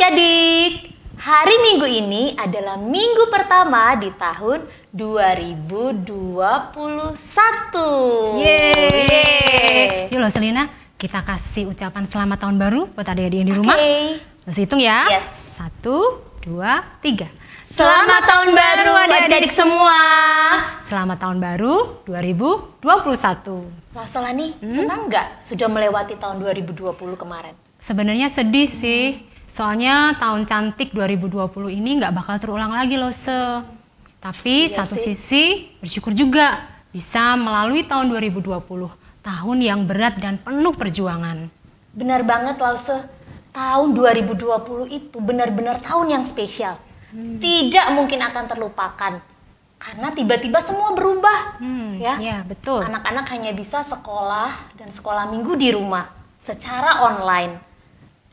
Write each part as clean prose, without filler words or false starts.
adik-adik, hari Minggu ini adalah minggu pertama di tahun 2021. Yeay. Yuk loh Selina, kita kasih ucapan selamat tahun baru buat adik-adik yang di rumah. Masih hitung ya. Yes. 1, 2, 3. Selamat tahun baru adik-adik semua. Selamat tahun baru 2021. Rasulani, senang nggak sudah melewati tahun 2020 kemarin? Sebenarnya sedih sih, soalnya tahun cantik 2020 ini nggak bakal terulang lagi loh Tapi satu sisi bersyukur juga bisa melalui tahun 2020, tahun yang berat dan penuh perjuangan. Benar banget Lause, tahun 2020 itu benar-benar tahun yang spesial. Tidak mungkin akan terlupakan, karena tiba-tiba semua berubah. Ya, betul. Anak-anak hanya bisa sekolah dan sekolah minggu di rumah secara online.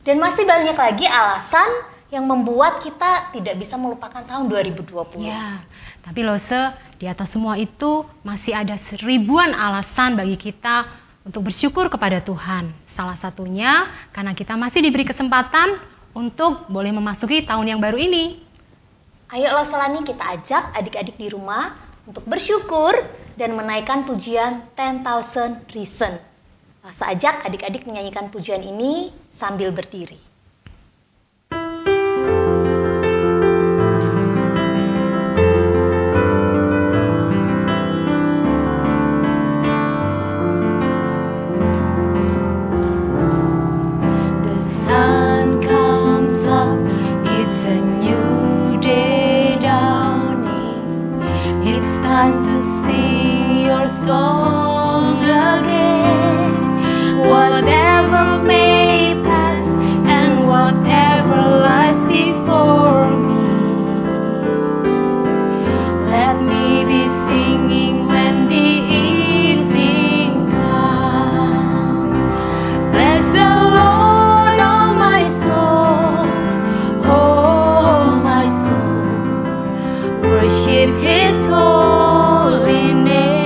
Dan masih banyak lagi alasan yang membuat kita tidak bisa melupakan tahun 2020. Ya, tapi Lose, di atas semua itu masih ada seribuan alasan bagi kita untuk bersyukur kepada Tuhan. Salah satunya karena kita masih diberi kesempatan untuk boleh memasuki tahun yang baru ini. Ayo Loselani, kita ajak adik-adik di rumah untuk bersyukur dan menaikkan pujian 10,000 Reason. Saya ajak adik-adik menyanyikan pujian ini sambil berdiri. The sun comes up, it's a new day dawning. It's time to sing your song again. Whatever may pass and whatever lies before me, let me be singing when the evening comes. Bless the Lord, oh my soul, worship His holy name.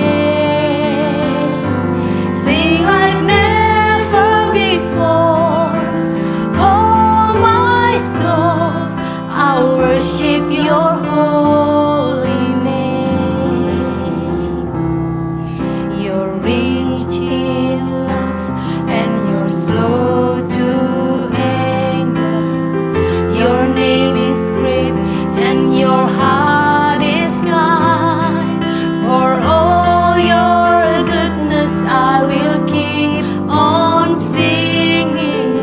Worship your holy name. You're rich in love and you're slow to anger. Your name is great and your heart is kind. For all your goodness I will keep on singing.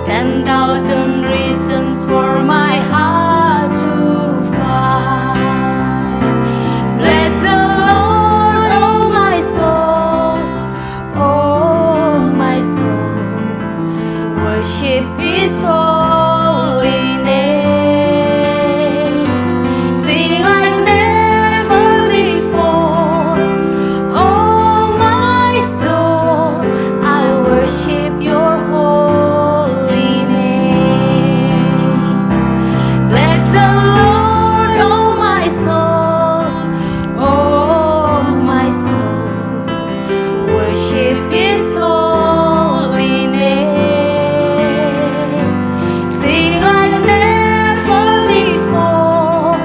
10,000 reasons for my heart to find. Bless the Lord, oh my soul, worship His holy name. Sing like never before, oh my soul, I worship your holy name. Bless the Lord, oh my soul, worship His holy name. Sing like never before,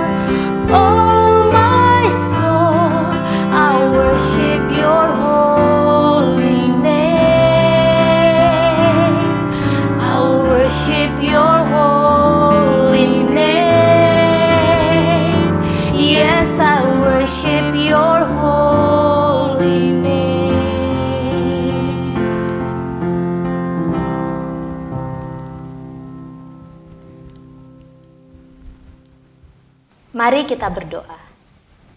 oh my soul, I worship your holy name. I'll worship your holy name. Yes, I worship your holy name. Mari kita berdoa.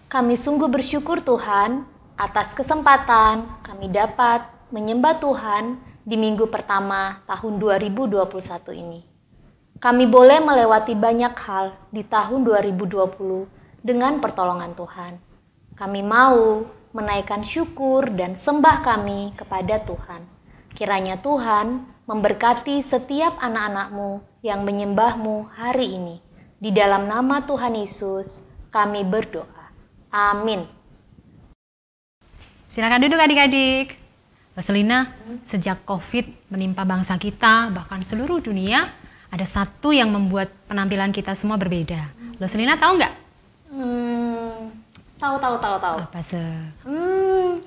Kami sungguh bersyukur Tuhan atas kesempatan kami dapat menyembah Tuhan di minggu pertama tahun 2021 ini. Kami boleh melewati banyak hal di tahun 2020 dengan pertolongan Tuhan. Kami mau menaikkan syukur dan sembah kami kepada Tuhan. Kiranya Tuhan memberkati setiap anak-anak-Mu yang menyembah-Mu hari ini. Di dalam nama Tuhan Yesus kami berdoa. Amin. Silakan duduk adik-adik. Selina, sejak COVID menimpa bangsa kita, bahkan seluruh dunia, ada satu yang membuat penampilan kita semua berbeda. Selina tahu nggak? Tahu. Apa se?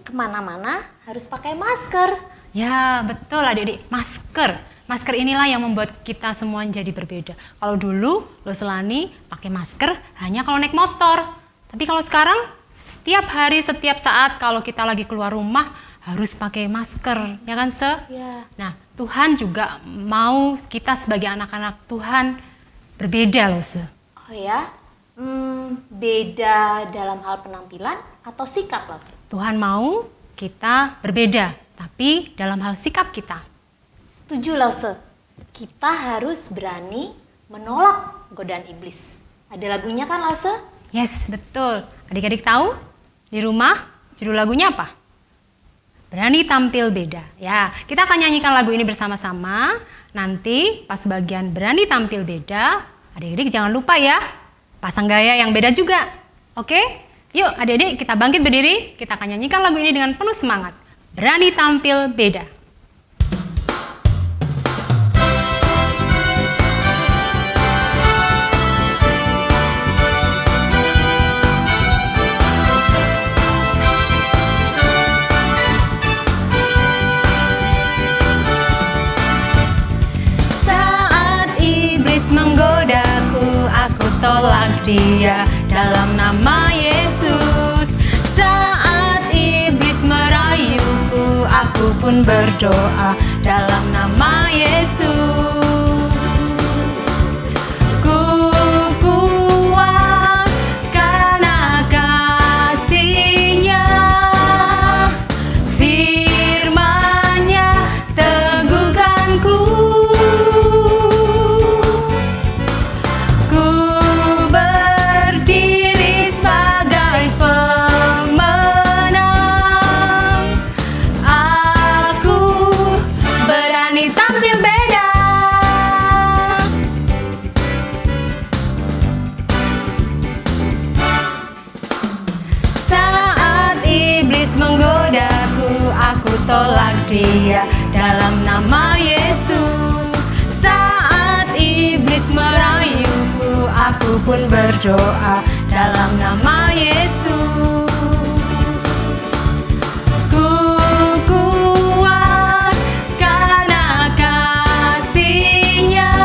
Kemana-mana harus pakai masker. Ya, betul adik-adik, masker. Masker inilah yang membuat kita semua jadi berbeda. Kalau dulu Selani pakai masker hanya kalau naik motor. Tapi kalau sekarang setiap hari, setiap saat kalau kita lagi keluar rumah harus pakai masker, ya kan Se? Ya. Nah, Tuhan juga mau kita sebagai anak-anak Tuhan berbeda loh Se. Oh ya? Beda dalam hal penampilan atau sikap loh Se? Tuhan mau kita berbeda, tapi dalam hal sikap kita. Setuju loh Se. Kita harus berani menolak godaan iblis. Ada lagunya kan loh Se? Yes, betul. Adik-adik tahu di rumah judul lagunya apa? Berani tampil beda. Ya, kita akan nyanyikan lagu ini bersama-sama. Nanti pas bagian berani tampil beda, adik-adik jangan lupa ya, pasang gaya yang beda juga. Oke? Yuk adik-adik kita bangkit berdiri, kita akan nyanyikan lagu ini dengan penuh semangat. Berani tampil beda. Menggodaku, aku tolak dia dalam nama Yesus. Saat iblis merayuku, aku pun berdoa dalam nama Yesus. Ku kuat karena kasih-Nya, firman-Nya teguhkanku. Tolak dia dalam nama Yesus. Saat iblis merayuku, aku pun berdoa dalam nama Yesus. Ku kuat karena kasih-Nya,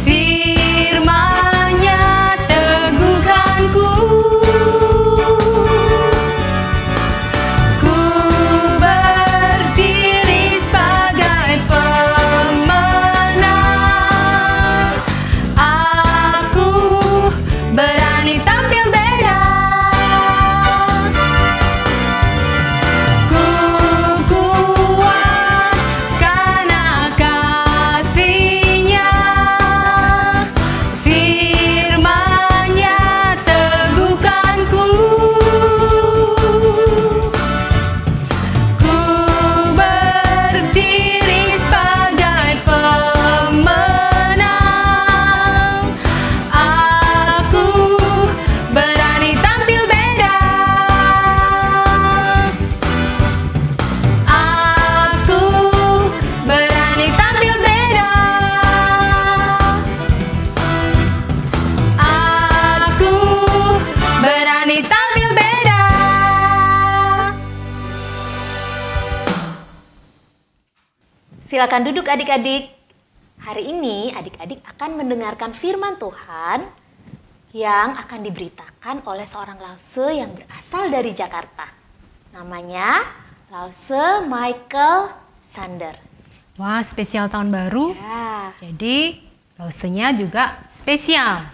firman-Nya teguhkanku. Silakan duduk adik-adik. Hari ini adik-adik akan mendengarkan firman Tuhan yang akan diberitakan oleh seorang Lause yang berasal dari Jakarta. Namanya Lause Michael Sander. Wah, spesial tahun baru. Ya. Jadi Lausenya juga spesial.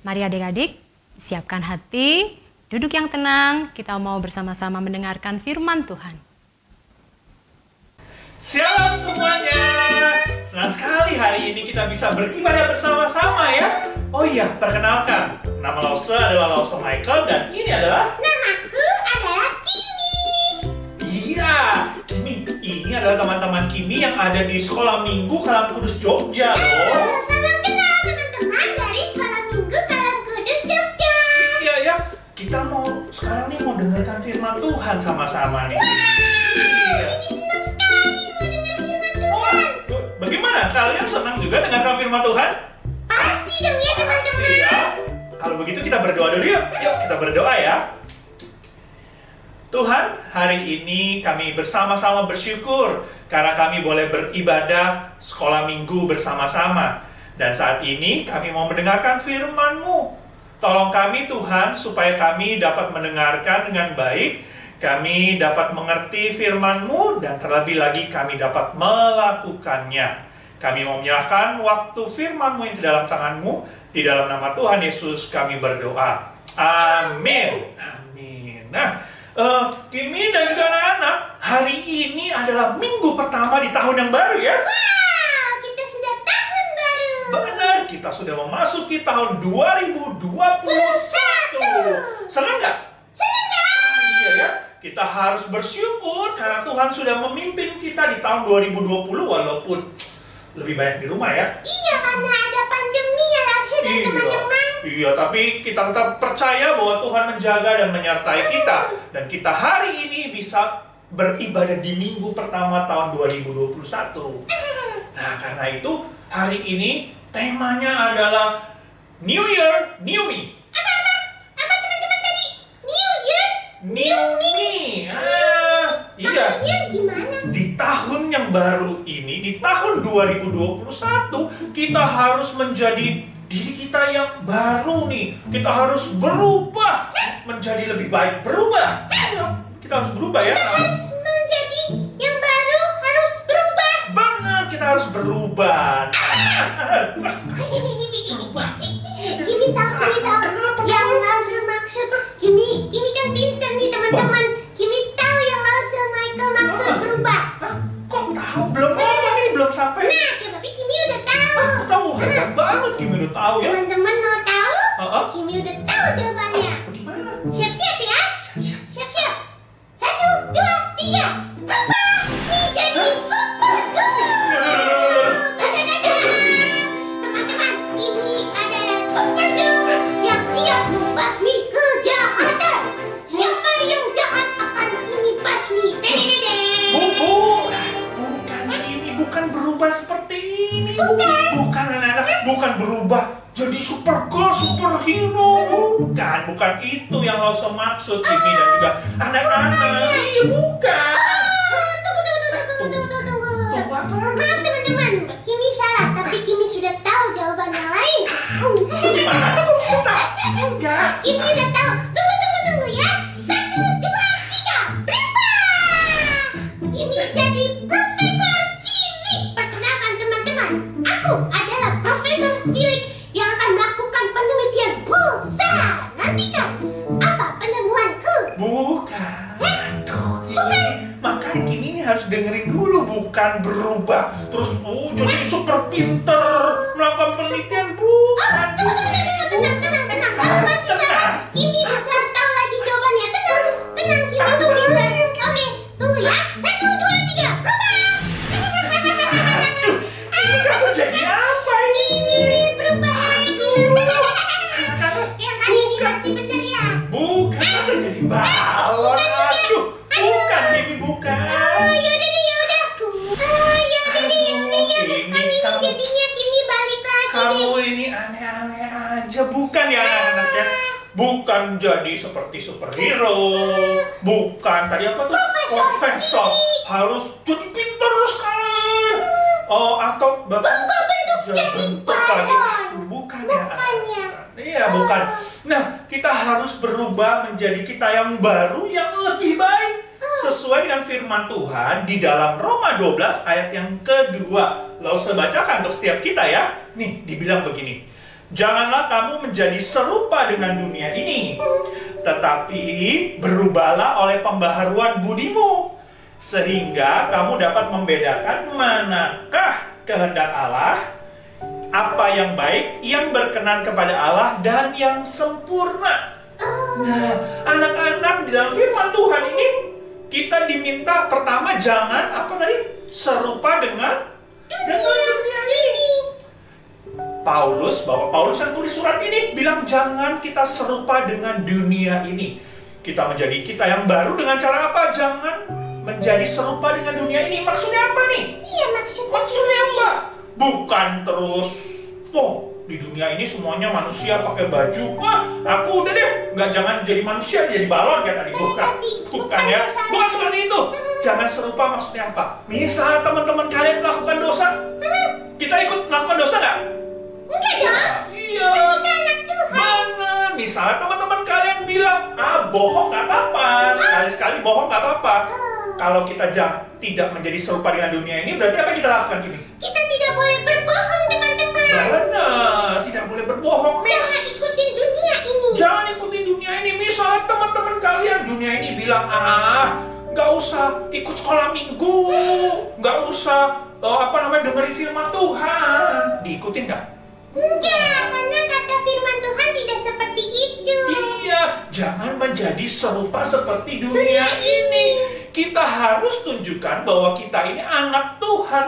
Mari adik-adik siapkan hati, duduk yang tenang. Kita mau bersama-sama mendengarkan firman Tuhan. Shalom semuanya, senang sekali hari ini kita bisa beribadah bersama-sama ya. Oh iya, perkenalkan, nama Lause adalah Lause Michael dan ini adalah namaku adalah Kimi. Iya, Kimi, ini adalah teman-teman Kimi yang ada di Sekolah Minggu Kalam Kudus Jogja loh. Salam kenal teman-teman dari Sekolah Minggu Kalam Kudus Jogja. Iya ya, kita mau sekarang nih mau dengarkan firman Tuhan sama-sama nih. Wow. Iya. Ini senang sekali mendengar firman Tuhan. Bagaimana? Kalian senang juga dengarkan firman Tuhan? Pasti dong ya teman-teman. Iya. Kalau begitu kita berdoa dulu yuk. Yuk kita berdoa ya. Tuhan, hari ini kami bersama-sama bersyukur karena kami boleh beribadah sekolah minggu bersama-sama. Dan saat ini kami mau mendengarkan firman-Mu. Tolong kami Tuhan supaya kami dapat mendengarkan dengan baik, kami dapat mengerti firman-Mu, dan terlebih lagi kami dapat melakukannya. Kami mau menyerahkan waktu firman-Mu yang di dalam tangan-Mu. Di dalam nama Tuhan Yesus kami berdoa. Amin. Amin. Nah, Kimi dan juga anak-anak, hari ini adalah minggu pertama di tahun yang baru ya. Wow, kita sudah tahun baru. Benar, kita sudah memasuki tahun 2021. Senang nggak? Senang nggak? Iya ya, kita harus bersyukur karena Tuhan sudah memimpin kita di tahun 2020 walaupun lebih banyak di rumah ya. Iya, karena ada pandemi ya Rasul dan teman-teman. Iya, tapi kita tetap percaya bahwa Tuhan menjaga dan menyertai kita. Dan kita hari ini bisa beribadah di minggu pertama tahun 2021. Nah, karena itu hari ini temanya adalah New Year, New Me. Apa teman-teman tadi? New Year? New Me. Iya. Maksudnya gimana? Di tahun yang baru ini, di tahun 2021, kita harus menjadi diri kita yang baru nih. Kita harus berubah menjadi lebih baik. Berubah. Kita harus berubah ya. Harus menjadi yang baru, harus berubah. Benar, kita harus berubah. Kimi tahu. Yang Rasul maksud. Kimi kan pintar nih teman-teman. Kimi tahu yang Rasul Michael maksud berubah. Hah? Kok tahu? Belum ini belum sampai. Nah, tapi Kimi udah tahu. Aku tahu, hebat banget Kimi udah tahu ya. Teman-teman mau tahu? Heeh. Kimi udah tahu jawabannya. Gimana? Siap-siap ya. Siap-siap. 1, 2, 3. Berubah. Nih jadi super girl. Teman-teman, ini adalah super girl yang siap membasmi kejahatan. Siapa yang jahat akan Kimi basmi. Bukan Kimi, bukan berubah seperti ini. Bukan. Bukan anak-anak, bukan berubah jadi super girl, superhero. Bukan itu yang Rasul maksud Kimi dan juga anak-anak. Iya, bukan. Tunggu. Maaf teman-teman, Kimi salah, tapi Kimi sudah tahu jawaban yang lain. Gimana? Kok bisa tahu? Enggak. Kimi udah tahu. Tunggu ya. 1, 2, 3. Berubah. Kimi jadi Profesor Cilik. Perkenalkan teman-teman, aku adalah Profesor Cilik yang akan melakukan penelitian besar. Nantikan apa penemuanku. Bukan. Kimi. Makanya Kimi ini harus dengerin dulu, bukan berubah. Terus jadi super pinter melakukan penelitian, bukan. Tenang. Kalau masih salah, Kimi bisa tahu lagi jawabannya. Tenang, Kimi tuh pintar. Oke, tunggu ya. 1, 2, 3. Berubah. Ini kamu jadi apa ini? Ini berubah lagi. Yang kali ini masih benar ya. Bukan, masa jadi balon? Aduh, bukan Kimi, bukan. Yaudah. Jadinya Kimi balik lagi Kamu deh. ini aneh-aneh aja, bukan ya anak-anak ya? Bukan jadi seperti superhero, bukan tadi apa tuh? Profesor. Harus jadi pintar sekali. Oh, atau Berubah bentuk jadi bentuk lagi. balon. Bukan ya. Bukannya. Iya, bukan. Nah, kita harus berubah menjadi kita yang baru, yang lebih baik. Sesuai dengan firman Tuhan di dalam Roma 12 ayat yang kedua. Lalu saya bacakan untuk setiap kita ya. Nih, dibilang begini. Janganlah kamu menjadi serupa dengan dunia ini, tetapi berubahlah oleh pembaharuan budimu, sehingga kamu dapat membedakan manakah kehendak Allah, apa yang baik, yang berkenan kepada Allah, dan yang sempurna. Nah, anak-anak di dalam firman Tuhan ini, kita diminta pertama jangan apa tadi? Serupa dengan dunia ini. Bapak Paulus yang tulis surat ini bilang jangan kita serupa dengan dunia ini. Kita menjadi kita yang baru dengan cara apa? Jangan menjadi serupa dengan dunia ini. Maksudnya apa nih? Iya, Maksudnya apa? Bukan terus, di dunia ini semuanya manusia pakai baju. Wah, aku udah deh, jangan jadi manusia, jadi balon kayak tadi. Bukan ya, bukan seperti itu. Jangan serupa maksudnya apa? Misal teman-teman kalian melakukan dosa, kita ikut melakukan dosa nggak? Enggak dong. Iya. Kita anak Tuhan. Benar. Misal teman-teman kalian bilang, bohong nggak apa-apa, sekali-sekali bohong nggak apa-apa. Kalau kita tidak menjadi serupa dengan dunia ini, berarti apa yang kita lakukan gini? Kita tidak boleh berbohong, teman-teman. Benar, tidak boleh berbohong. Jangan ikutin dunia ini. Jangan ikutin dunia ini. Misalnya teman-teman kalian dunia ini bilang, nggak usah ikut sekolah minggu, nggak usah dengerin firman Tuhan. Diikutin nggak? Enggak, karena kata firman Tuhan tidak seperti itu. Iya, jangan menjadi serupa seperti dunia ini. Kita harus tunjukkan bahwa kita ini anak Tuhan.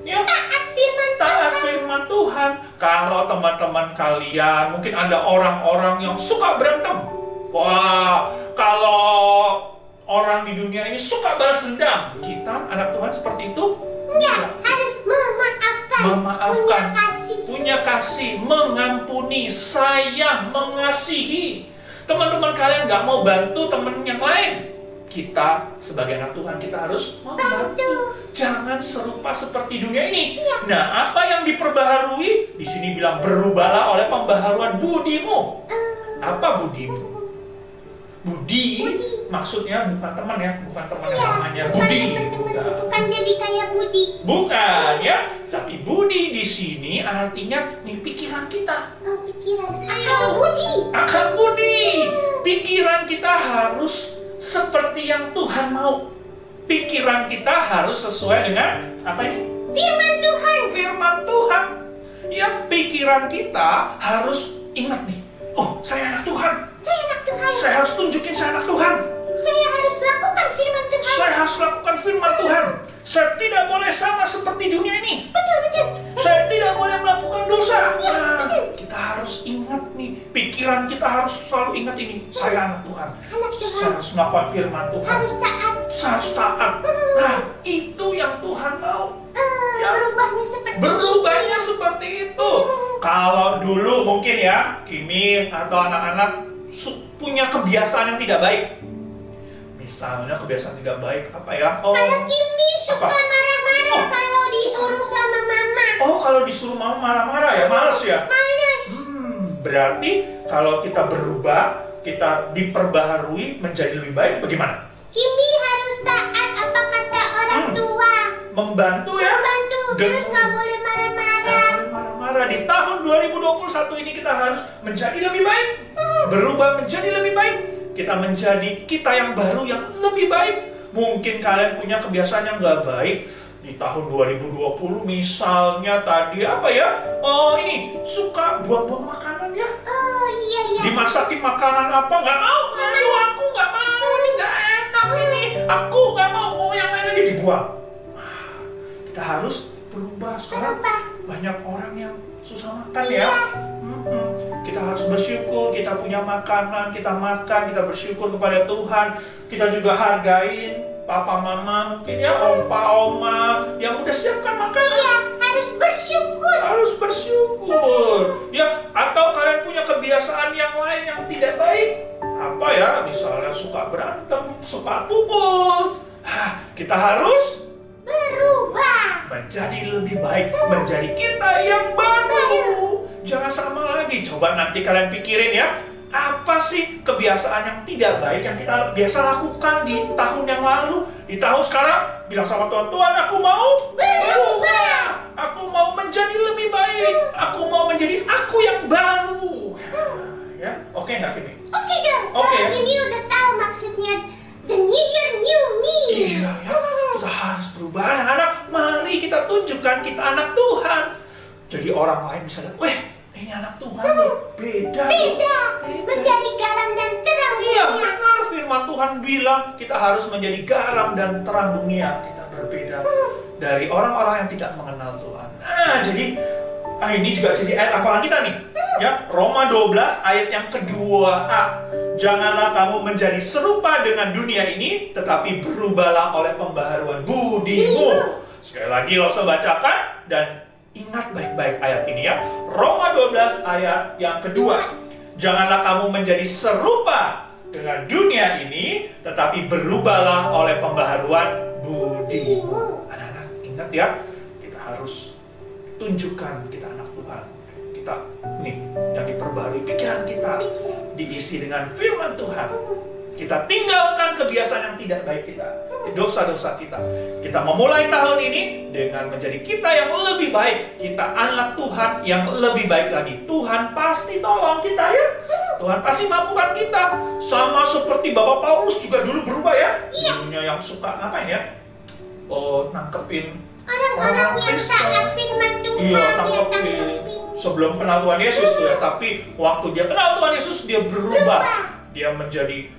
Ya. Taat firman Tuhan. Kalau teman-teman kalian, mungkin ada orang-orang yang suka berantem. Wah, kalau orang di dunia ini suka balas dendam. Kita anak Tuhan seperti itu? Enggak, harus memaafkan. Punya kasih, mengampuni, sayang, mengasihi. Teman-teman kalian nggak mau bantu teman yang lain. Kita sebagai anak Tuhan, kita harus membantu. Jangan serupa seperti dunia ini. Nah, apa yang diperbaharui? Di sini bilang berubahlah oleh pembaharuan budimu. Apa budimu? Budi maksudnya bukan teman ya, bukan teman yang namanya Budi. Bukan jadi kayak Budi. Bukan ya, tapi Budi di sini artinya pikiran kita. Pikiran. Akal budi. Pikiran kita harus seperti yang Tuhan mau. Pikiran kita harus sesuai dengan apa ini? Firman Tuhan. Ya, pikiran kita harus ingat nih. Saya anak Tuhan. Saya harus tunjukin saya anak Tuhan. Saya harus lakukan firman Tuhan. Saya harus lakukan firman Tuhan. Saya tidak boleh sama seperti dunia ini. Betul. Saya tidak boleh melakukan dosa. Betul. Kita harus ingat nih. Pikiran kita harus selalu ingat ini. Saya anak Tuhan. Saya harus melakukan firman Tuhan. Saya harus taat. Nah, itu yang Tuhan mau. Berubahnya seperti itu. Kalau dulu mungkin ya, Kimi atau anak-anak punya kebiasaan yang tidak baik. Misalnya kebiasaan tidak baik apa ya? Kalau Kimi suka marah-marah kalau disuruh sama mama. Kalau disuruh mama marah-marah ya, males ya? Males. Berarti kalau kita berubah, kita diperbaharui menjadi lebih baik, bagaimana? Kimi harus taat apa kata orang tua. Membantu ya? Terus nggak boleh marah-marah. Di tahun 2021 ini kita harus menjadi lebih baik. Berubah menjadi lebih baik. Kita menjadi kita yang baru yang lebih baik. Mungkin kalian punya kebiasaan yang nggak baik di tahun 2020, misalnya tadi apa ya? Ini suka buang-buang makanan ya? Iya. Dimasakin makanan apa? Nggak mau. Aku nggak mau. Ini nggak enak ini. Aku nggak mau yang lain aja dibuang. Kita harus berubah. Sekarang banyak orang yang susah makan ya. Kita harus bersyukur, kita punya makanan, kita makan, kita bersyukur kepada Tuhan. Kita juga hargain papa mama mungkin ya, opa oma yang udah siapkan makanan. Harus bersyukur. Ya, atau kalian punya kebiasaan yang lain yang tidak baik. Apa ya? Misalnya suka berantem, suka pukul. Kita harus berubah menjadi lebih baik, menjadi kita yang baru. Jangan sama lagi. Coba nanti kalian pikirin ya, apa sih kebiasaan yang tidak baik yang kita biasa lakukan di tahun yang lalu, di tahun sekarang? Bilang sama Tuhan, Tuhan aku mau berubah. Aku mau menjadi lebih baik. Aku mau menjadi aku yang baru. Ya, oke nggak Kimi? Oke dong. Oke. Kimi udah tahu maksudnya the new year, new me. Iya ya, kita harus berubah. Anak-anak, mari kita tunjukkan kita anak Tuhan. Jadi orang lain bisa lihat, ini anak Tuhan loh, beda. Menjadi garam dan terang. Iya benar, firman Tuhan bilang kita harus menjadi garam dan terang dunia. Kita berbeda dari orang-orang yang tidak mengenal Tuhan. Nah, jadi ini juga jadi ayat hafalan kita nih. Ya, Roma 12 ayat yang kedua. Janganlah kamu menjadi serupa dengan dunia ini, tetapi berubahlah oleh pembaharuan budimu. Sekali lagi Lose bacakan dan ingat baik-baik ayat ini ya. Roma 12 ayat yang kedua. Janganlah kamu menjadi serupa dengan dunia ini, tetapi berubahlah oleh pembaharuan budimu. Anak-anak ingat ya, kita harus tunjukkan kita anak Tuhan. Kita nih yang diperbarui pikiran kita, diisi dengan firman Tuhan. Kita tinggalkan kebiasaan yang tidak baik kita, dosa-dosa kita. Kita memulai tahun ini dengan menjadi kita yang lebih baik. Kita anak Tuhan yang lebih baik lagi. Tuhan pasti tolong kita ya. Tuhan pasti mampukan kita. Sama seperti Bapak Paulus juga dulu berubah ya. Dunia yang suka ngapain ya? Oh, nangkepin orang-orang yang taat firman Tuhan. Iya, nangkepin. Sebelum kenal Tuhan Yesus tuh ya. Tapi waktu dia kenal Tuhan Yesus, dia berubah. Dia menjadi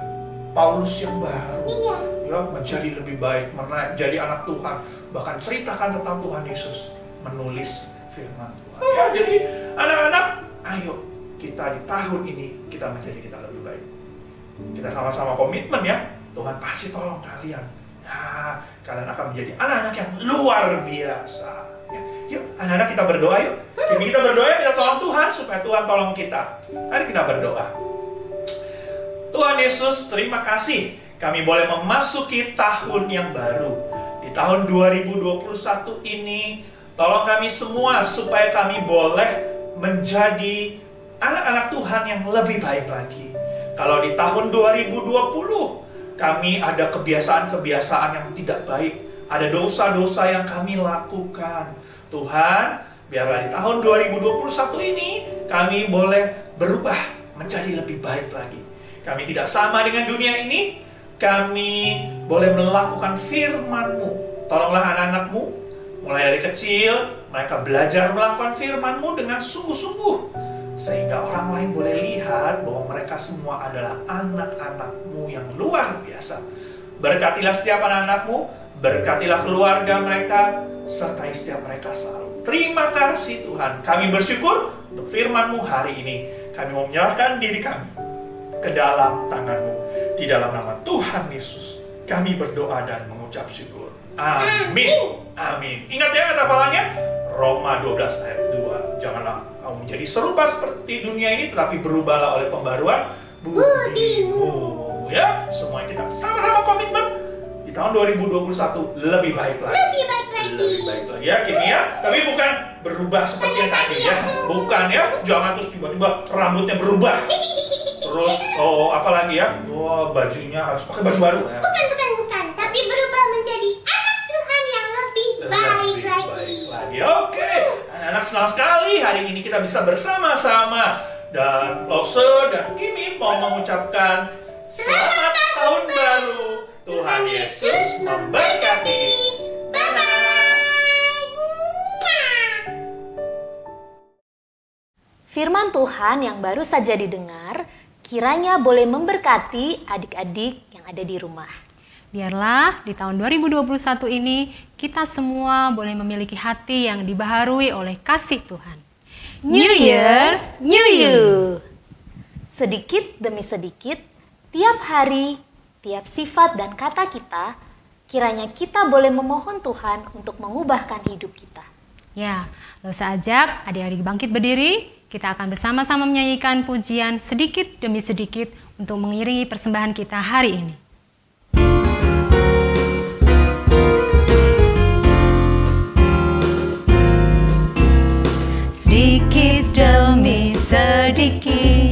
Paulus yang baru. Iya. Ya, menjadi lebih baik, menjadi anak Tuhan. Bahkan ceritakan tentang Tuhan Yesus, menulis firman Tuhan. Ya, jadi anak-anak, ayo kita di tahun ini kita menjadi kita lebih baik. Kita sama-sama komitmen ya. Tuhan pasti tolong kalian. Ya, kalian akan menjadi anak-anak yang luar biasa. Ya, yuk, anak-anak kita berdoa yuk. Jadi kita berdoa minta tolong Tuhan supaya Tuhan tolong kita. Mari kita berdoa. Tuhan Yesus, terima kasih kami boleh memasuki tahun yang baru. Di tahun 2021 ini, tolong kami semua supaya kami boleh menjadi anak-anak Tuhan yang lebih baik lagi. Kalau di tahun 2020, kami ada kebiasaan-kebiasaan yang tidak baik, ada dosa-dosa yang kami lakukan. Tuhan, biarlah di tahun 2021 ini, kami boleh berubah menjadi lebih baik lagi. Kami tidak sama dengan dunia ini. Kami boleh melakukan firman-Mu. Tolonglah anak-anak-Mu. Mulai dari kecil, mereka belajar melakukan firman-Mu dengan sungguh-sungguh. Sehingga orang lain boleh lihat bahwa mereka semua adalah anak-anak-Mu yang luar biasa. Berkatilah setiap anak-anak-Mu. Berkatilah keluarga mereka. Sertai setiap mereka selalu. Terima kasih Tuhan. Kami bersyukur untuk firman-Mu hari ini. Kami mau menyerahkan diri kami ke dalam tangan-Mu. Di dalam nama Tuhan Yesus, kami berdoa dan mengucap syukur. Amin. Amin. Ingat ya kata hafalannya, Roma 12 ayat 2. Janganlah kamu menjadi serupa seperti dunia ini, tetapi berubahlah oleh pembaruan budimu. Ya, semua kita sama-sama komitmen di tahun 2021 lebih baik lagi. Lebih baik lagi ya, Kimi ya. Tapi bukan berubah seperti yang tadi ya. Bukan ya. Jangan terus tiba-tiba rambutnya berubah. Terus, apalagi ya? Bajunya harus pakai baju baru ya. Bukan. Tapi berubah menjadi anak Tuhan yang lebih baik lagi. Oke. Anak-anak senang sekali hari ini kita bisa bersama-sama. Dan Lose dan Kimi mau mengucapkan selamat tahun baru. Tuhan Yesus memberkati. Firman Tuhan yang baru saja didengar, kiranya boleh memberkati adik-adik yang ada di rumah. Biarlah di tahun 2021 ini kita semua boleh memiliki hati yang dibaharui oleh kasih Tuhan. New Year, New You. Sedikit demi sedikit, tiap hari, tiap sifat dan kata kita, kiranya kita boleh memohon Tuhan untuk mengubahkan hidup kita. Ya, Lose ajak adik-adik bangkit berdiri. Kita akan bersama-sama menyanyikan pujian sedikit demi sedikit untuk mengiringi persembahan kita hari ini. Sedikit demi sedikit,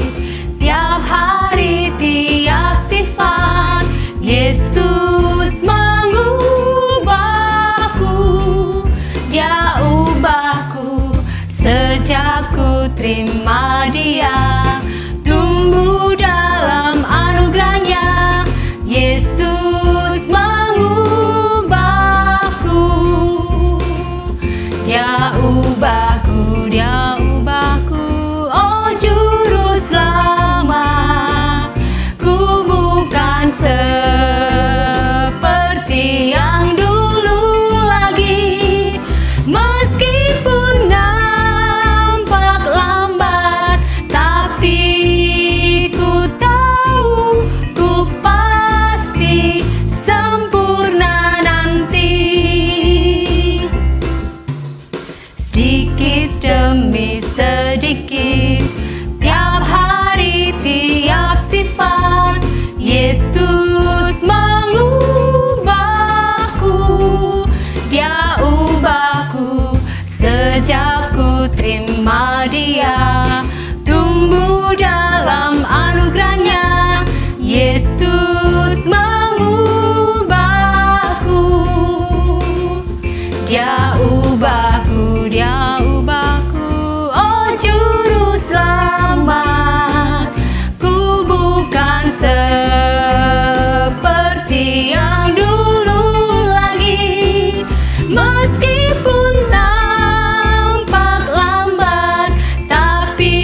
tiap hari, tiap sifat, Yesus mengubahku, Dia ubahku sejak ku terima Dia, tumbuh dalam anugerahnya. Yesus mengubahku, Dia ubahku, Dia ubahku. Oh Juru Selamat, ku bukan seperti yang dulu lagi, meskipun nampak lambat terima Dia, tumbuh dalam anugerahnya. Yesus mengubahku, Dia ubahku, Dia ubahku. Oh Juru Selamat, ku bukan seperti yang dulu lagi, meskipun tampak lambat, tapi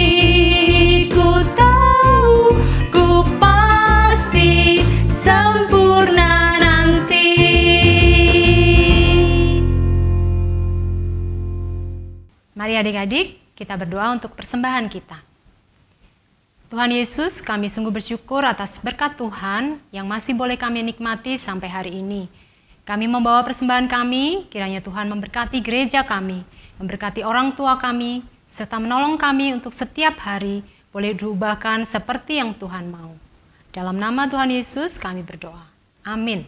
ku tahu ku pasti sempurna nanti. Mari adik-adik, kita berdoa untuk persembahan kita. Tuhan Yesus, kami sungguh bersyukur atas berkat Tuhan yang masih boleh kami nikmati sampai hari ini. Kami membawa persembahan kami, kiranya Tuhan memberkati gereja kami, memberkati orang tua kami, serta menolong kami untuk setiap hari boleh diubahkan seperti yang Tuhan mau. Dalam nama Tuhan Yesus kami berdoa. Amin.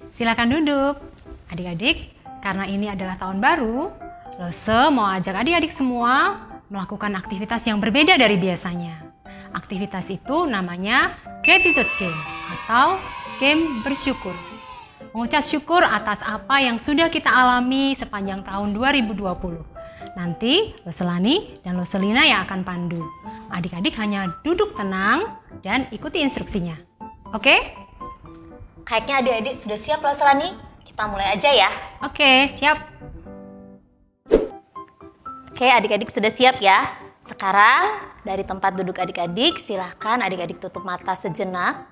Silakan duduk. Adik-adik, karena ini adalah tahun baru, Lose mau ajak adik-adik semua melakukan aktivitas yang berbeda dari biasanya. Aktivitas itu namanya Gratitude Game atau game bersyukur. Mengucap syukur atas apa yang sudah kita alami sepanjang tahun 2020. Nanti Loselani dan Loselina yang akan pandu. Adik-adik hanya duduk tenang dan ikuti instruksinya. Oke? Kayaknya adik-adik sudah siap Loselani. Kita mulai aja ya. Oke, siap. Oke, adik-adik sudah siap ya? Sekarang dari tempat duduk adik-adik, silahkan adik-adik tutup mata sejenak.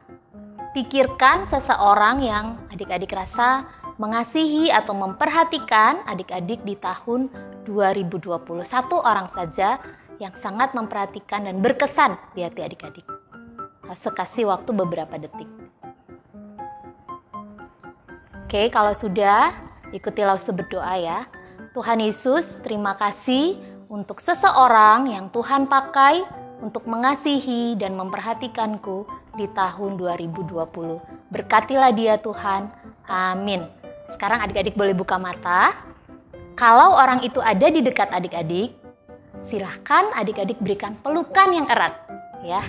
Pikirkan seseorang yang adik-adik rasa mengasihi atau memperhatikan adik-adik di tahun 2020. Satu orang saja yang sangat memperhatikan dan berkesan di hati adik-adik. Kasih waktu beberapa detik. Oke, kalau sudah, ikutilah berdoa ya. Tuhan Yesus, terima kasih untuk seseorang yang Tuhan pakai untuk mengasihi dan memperhatikanku di tahun 2020. Berkatilah dia Tuhan. Amin. Sekarang adik-adik boleh buka mata. Kalau orang itu ada di dekat adik-adik, silahkan adik-adik berikan pelukan yang erat. Ya,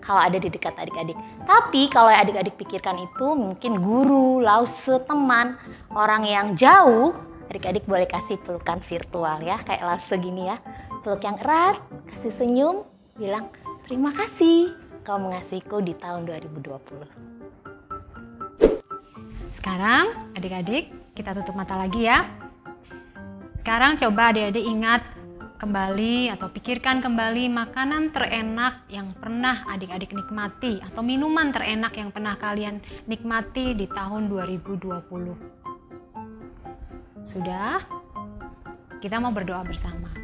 kalau ada di dekat adik-adik. Tapi kalau adik-adik pikirkan itu mungkin guru, lause, teman, orang yang jauh, adik-adik boleh kasih pelukan virtual ya, kayak lause gini ya. Peluk yang erat, kasih senyum, bilang terima kasih kau mengasihiku di tahun 2020. Sekarang adik-adik kita tutup mata lagi ya. Sekarang coba adik-adik ingat kembali atau pikirkan kembali makanan terenak yang pernah adik-adik nikmati atau minuman terenak yang pernah kalian nikmati di tahun 2020. Sudah? Kita mau berdoa bersama.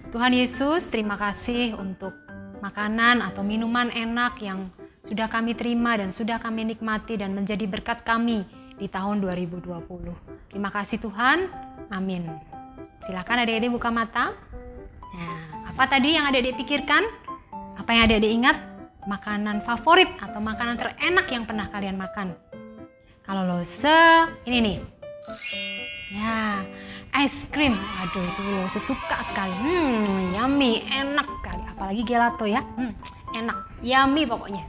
Tuhan Yesus, terima kasih untuk makanan atau minuman enak yang sudah kami terima dan sudah kami nikmati dan menjadi berkat kami di tahun 2020. Terima kasih Tuhan. Amin. Silakan adik-adik buka mata. Nah, apa tadi yang adik-adik pikirkan? Apa yang adik-adik ingat? Makanan favorit atau makanan terenak yang pernah kalian makan? Kalau Lose, ini nih. Ya, es krim. Aduh, itu Lose suka sekali. Yummy, enak sekali. Apalagi gelato ya. Enak, yummy pokoknya.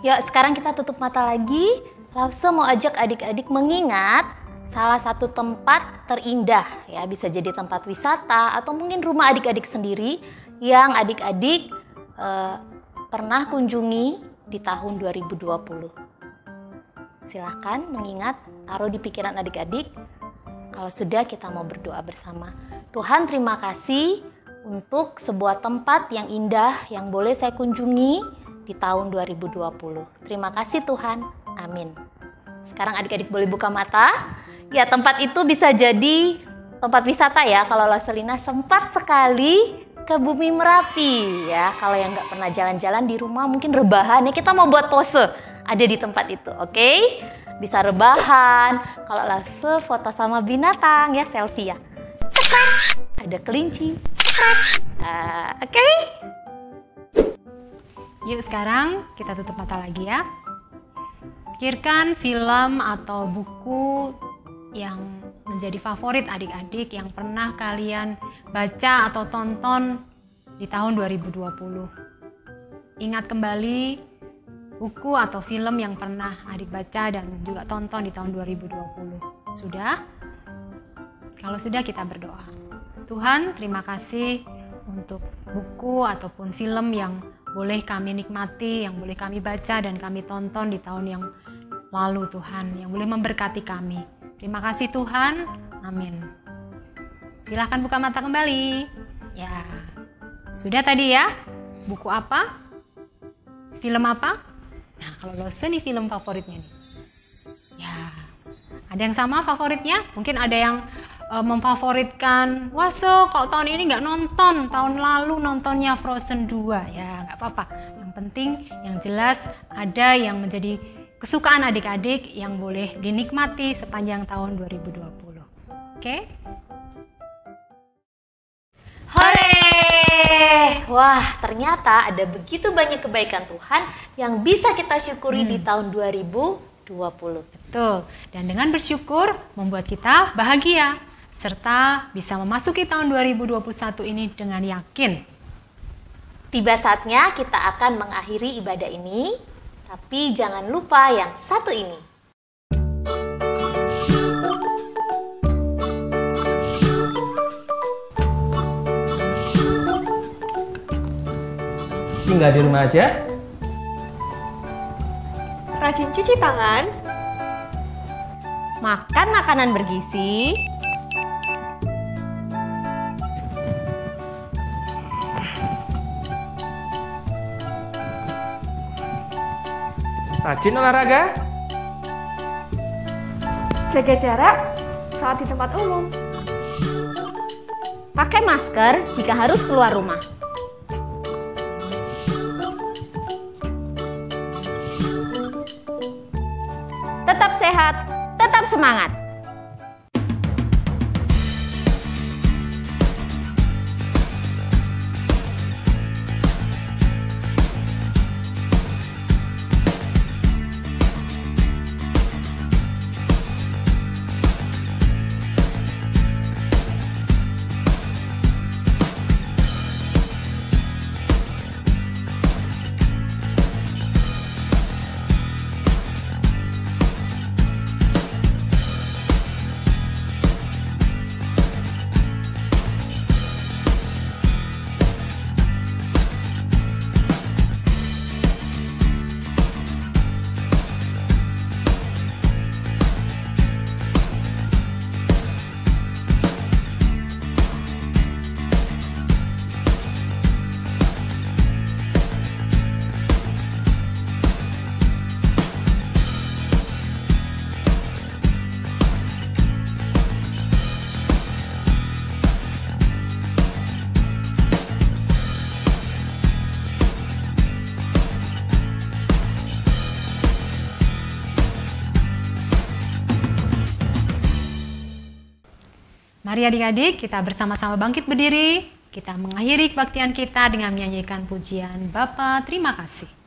Yuk, sekarang kita tutup mata lagi. Lause mau ajak adik-adik mengingat salah satu tempat terindah. Ya, bisa jadi tempat wisata atau mungkin rumah adik-adik sendiri yang adik-adik pernah kunjungi di tahun 2020. Silahkan mengingat, taruh di pikiran adik-adik. Kalau sudah, kita mau berdoa bersama. Tuhan, terima kasih untuk sebuah tempat yang indah yang boleh saya kunjungi di tahun 2020. Terima kasih Tuhan. Amin. Sekarang adik-adik boleh buka mata. Ya, tempat itu bisa jadi tempat wisata ya. Kalau Loselina sempat sekali ke Bumi Merapi ya. Kalau yang nggak pernah jalan-jalan di rumah mungkin rebahan ya, kita mau buat pose. Ada di tempat itu, oke? Bisa rebahan. Kalau Lase foto sama binatang ya, selfie ya. Cekrek, ada kelinci. Cekrek. Oke? Yuk sekarang kita tutup mata lagi ya. Pikirkan film atau buku yang menjadi favorit adik-adik yang pernah kalian baca atau tonton di tahun 2020. Ingat kembali buku atau film yang pernah adik baca dan juga tonton di tahun 2020. Sudah? Kalau sudah, kita berdoa. Tuhan, terima kasih untuk buku ataupun film yang boleh kami nikmati, yang boleh kami baca dan kami tonton di tahun yang lalu, Tuhan, yang boleh memberkati kami. Terima kasih Tuhan, amin. Silahkan buka mata kembali. Ya, sudah tadi ya, buku apa? Film apa? Nah, kalau Lose nih film favoritnya nih. Ya, ada yang sama favoritnya? Mungkin ada yang memfavoritkan, wah So, kok tahun ini nggak nonton, tahun lalu nontonnya Frozen 2. Ya, nggak apa-apa. Yang penting, yang jelas ada yang menjadi kesukaan adik-adik yang boleh dinikmati sepanjang tahun 2020. Oke? Hore! Wah, ternyata ada begitu banyak kebaikan Tuhan yang bisa kita syukuri di tahun 2020. Betul. Dan dengan bersyukur membuat kita bahagia serta bisa memasuki tahun 2021 ini dengan yakin. Tiba saatnya kita akan mengakhiri ibadah ini, tapi jangan lupa yang satu ini. Tinggal di rumah aja. Rajin cuci tangan. Makan makanan bergizi. Rajin olahraga. Jaga jarak saat di tempat umum. Pakai masker jika harus keluar rumah. Tetap sehat, tetap semangat. Mari adik-adik, kita bersama-sama bangkit berdiri. Kita mengakhiri kebaktian kita dengan menyanyikan pujian Bapa Terima Kasih.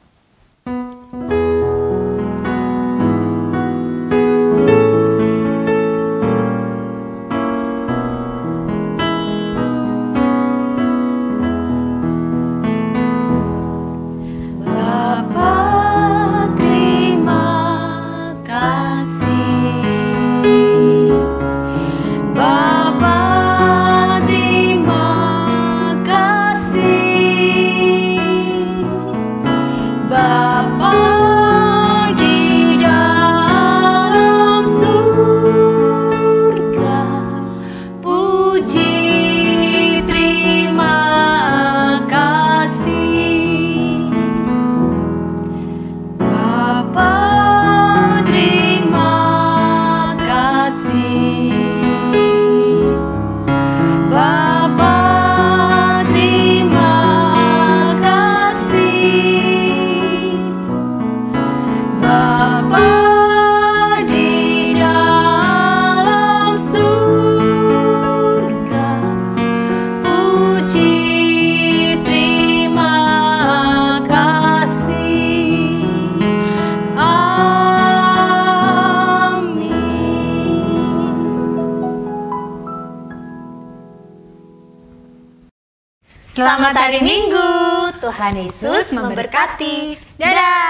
Selamat hari Minggu. Tuhan Yesus memberkati. Dadah.